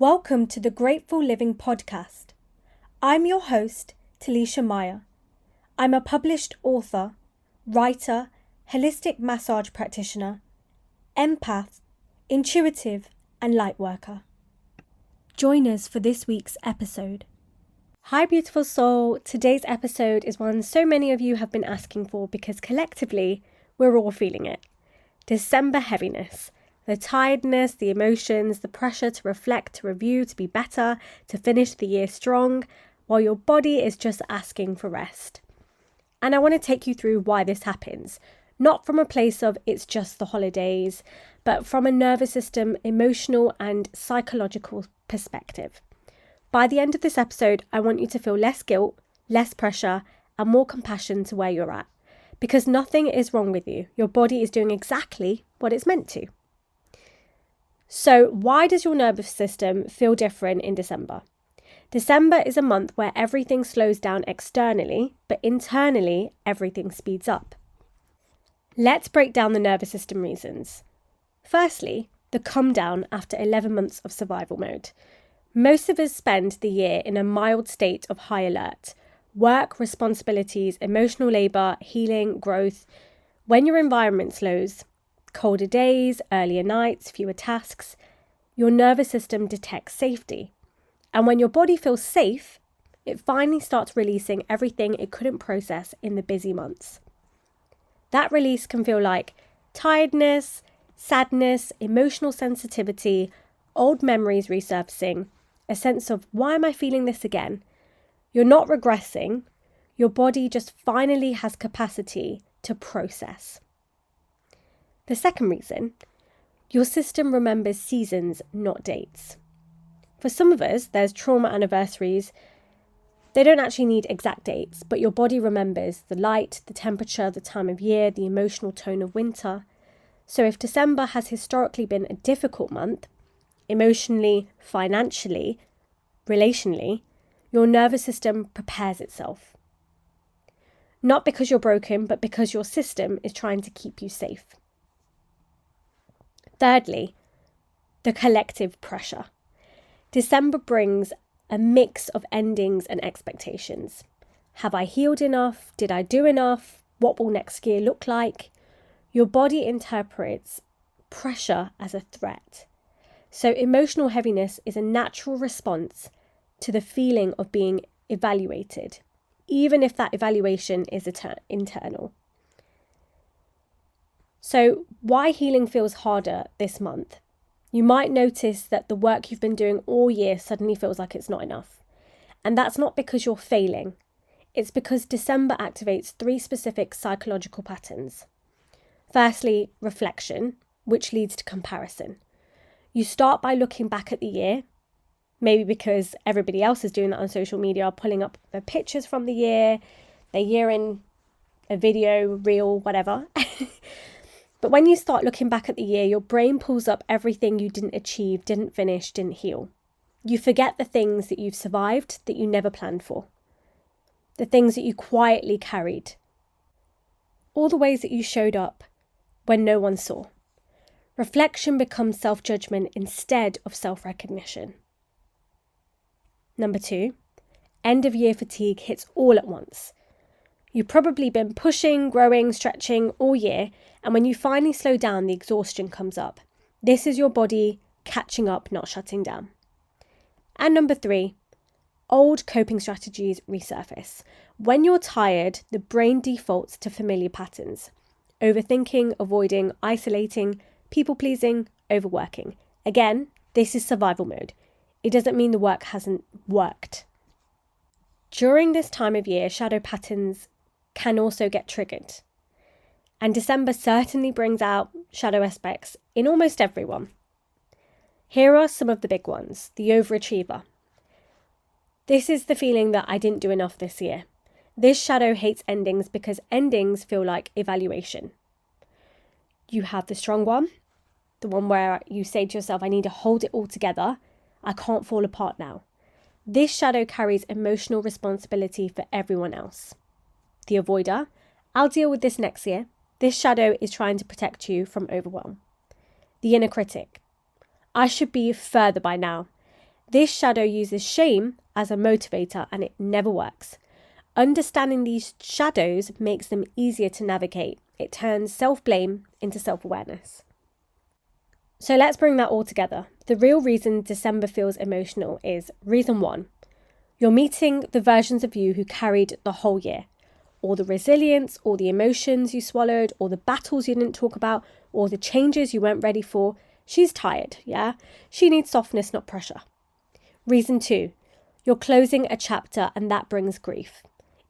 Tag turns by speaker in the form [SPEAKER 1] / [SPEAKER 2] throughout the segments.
[SPEAKER 1] Welcome to the Grateful Living podcast. I'm your host, Talisha Meyer. I'm a published author, writer, holistic massage practitioner, empath, intuitive, and light worker. Join us for this week's episode. Hi, beautiful soul. Today's episode is one so many of you have been asking for because collectively, we're all feeling it. December heaviness. The tiredness, the emotions, the pressure to reflect, to review, to be better, to finish the year strong, while your body is just asking for rest. And I want to take you through why this happens. Not from a place of it's just the holidays, but from a nervous system, emotional and psychological perspective. By the end of this episode, I want you to feel less guilt, less pressure, and more compassion to where you're at. Because nothing is wrong with you. Your body is doing exactly what it's meant to. So why does your nervous system feel different in December? December is a month where everything slows down externally, but internally, everything speeds up. Let's break down the nervous system reasons. Firstly, the come down after 11 months of survival mode. Most of us spend the year in a mild state of high alert. Work, responsibilities, emotional labour, healing, growth. When your environment slows, colder days, earlier nights, fewer tasks, your nervous system detects safety. And when your body feels safe, it finally starts releasing everything it couldn't process in the busy months. That release can feel like tiredness, sadness, emotional sensitivity, old memories resurfacing, a sense of why am I feeling this again? You're not regressing, your body just finally has capacity to process. The second reason, your system remembers seasons, not dates. For some of us, there's trauma anniversaries. They don't actually need exact dates, but your body remembers the light, the temperature, the time of year, the emotional tone of winter. So if December has historically been a difficult month, emotionally, financially, relationally, your nervous system prepares itself. Not because you're broken, but because your system is trying to keep you safe. Thirdly, the collective pressure. December brings a mix of endings and expectations. Have I healed enough? Did I do enough? What will next year look like? Your body interprets pressure as a threat. So emotional heaviness is a natural response to the feeling of being evaluated, even if that evaluation is internal. So why healing feels harder this month? You might notice that the work you've been doing all year suddenly feels like it's not enough. And that's not because you're failing. It's because December activates 3 specific psychological patterns. Firstly, reflection, which leads to comparison. You start by looking back at the year, maybe because everybody else is doing that on social media, pulling up the pictures from the year, their year in a video, reel, whatever. But when you start looking back at the year, your brain pulls up everything you didn't achieve, didn't finish, didn't heal. You forget the things that you've survived that you never planned for. The things that you quietly carried. All the ways that you showed up when no one saw. Reflection becomes self-judgment instead of self-recognition. Number 2, end of year fatigue hits all at once. You've probably been pushing, growing, stretching all year, and when you finally slow down, the exhaustion comes up. This is your body catching up, not shutting down. And number 3, old coping strategies resurface. When you're tired, the brain defaults to familiar patterns. Overthinking, avoiding, isolating, people-pleasing, overworking. Again, this is survival mode. It doesn't mean the work hasn't worked. During this time of year, shadow patterns can also get triggered. And December certainly brings out shadow aspects in almost everyone. Here are some of the big ones. The overachiever. This is the feeling that I didn't do enough this year. This shadow hates endings because endings feel like evaluation. You have the strong one, the one where you say to yourself, I need to hold it all together. I can't fall apart now. This shadow carries emotional responsibility for everyone else. The avoider, I'll deal with this next year. This shadow is trying to protect you from overwhelm. The inner critic, I should be further by now. This shadow uses shame as a motivator and it never works. Understanding these shadows makes them easier to navigate. It turns self-blame into self-awareness. So let's bring that all together. The real reason December feels emotional is reason 1. You're meeting the versions of you who carried the whole year. All the resilience, all the emotions you swallowed, all the battles you didn't talk about, all the changes you weren't ready for. She's tired, yeah? She needs softness, not pressure. Reason 2. You're closing a chapter and that brings grief.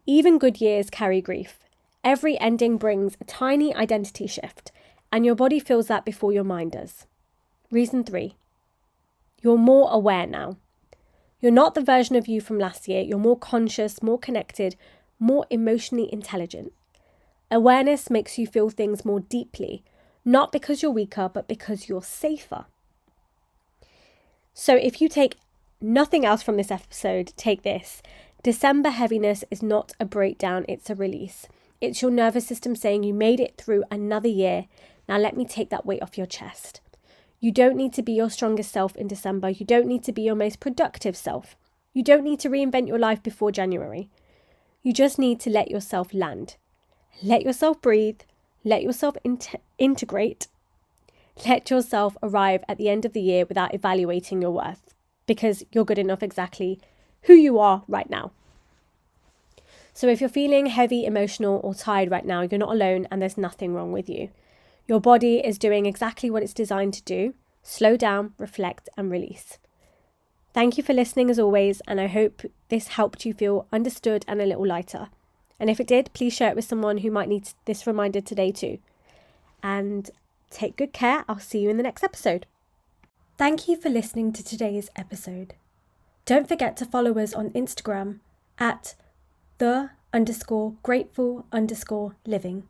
[SPEAKER 1] Even good years carry grief. Every ending brings a tiny identity shift, and your body feels that before your mind does. Reason 3. You're more aware now. You're not the version of you from last year. You're more conscious, more connected, more emotionally intelligent. Awareness makes you feel things more deeply, not because you're weaker, but because you're safer. So if you take nothing else from this episode, take this. December heaviness is not a breakdown, it's a release. It's your nervous system saying you made it through another year. Now let me take that weight off your chest. You don't need to be your strongest self in December. You don't need to be your most productive self. You don't need to reinvent your life before January. You just need to let yourself land. Let yourself breathe. Let yourself integrate. Let yourself arrive at the end of the year without evaluating your worth, because you're good enough exactly who you are right now. So if you're feeling heavy, emotional, or tired right now, you're not alone and there's nothing wrong with you. Your body is doing exactly what it's designed to do. Slow down, reflect, and release. Thank you for listening as always, and I hope this helped you feel understood and a little lighter. And if it did, please share it with someone who might need this reminder today too. And take good care. I'll see you in the next episode. Thank you for listening to today's episode. Don't forget to follow us on Instagram at @the_grateful_living.